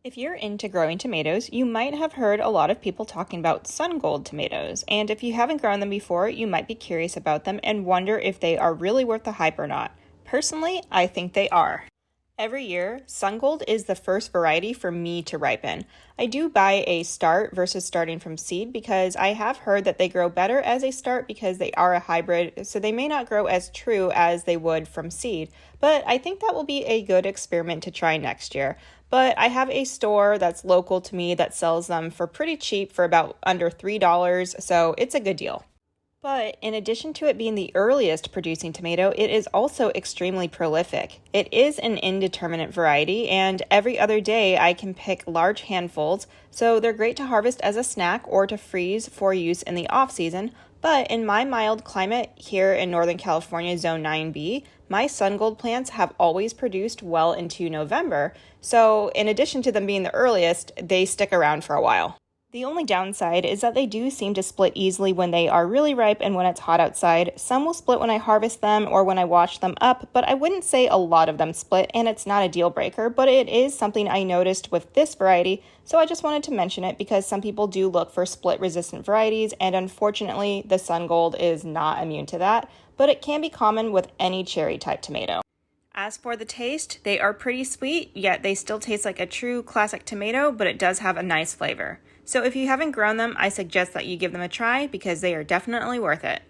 If you're into growing tomatoes, you might have heard a lot of people talking about sungold tomatoes, and if you haven't grown them before, you might be curious about them and wonder if they are really worth the hype or not. Personally, I think they are. Every year, sungold is the first variety for me to ripen. I do buy a start versus starting from seed because I have heard that they grow better as a start because they are a hybrid, so they may not grow as true as they would from seed. But I think that will be a good experiment to try next year. But I have a store that's local to me that sells them for pretty cheap for about under $3, so it's a good deal. But in addition to it being the earliest producing tomato, it is also extremely prolific. It is an indeterminate variety, and every other day I can pick large handfuls, so they're great to harvest as a snack or to freeze for use in the off-season. But in my mild climate here in Northern California, Zone 9B, my sungold plants have always produced well into November, so in addition to them being the earliest, they stick around for a while. The only downside is that they do seem to split easily when they are really ripe and when it's hot outside. Some will split when I harvest them or when I wash them up, but I wouldn't say a lot of them split, and it's not a deal breaker, but it is something I noticed with this variety, so I just wanted to mention it because some people do look for split-resistant varieties, and unfortunately, the sungold is not immune to that, but it can be common with any cherry-type tomato. As for the taste, they are pretty sweet, yet they still taste like a true classic tomato, but it does have a nice flavor. So if you haven't grown them, I suggest that you give them a try because they are definitely worth it.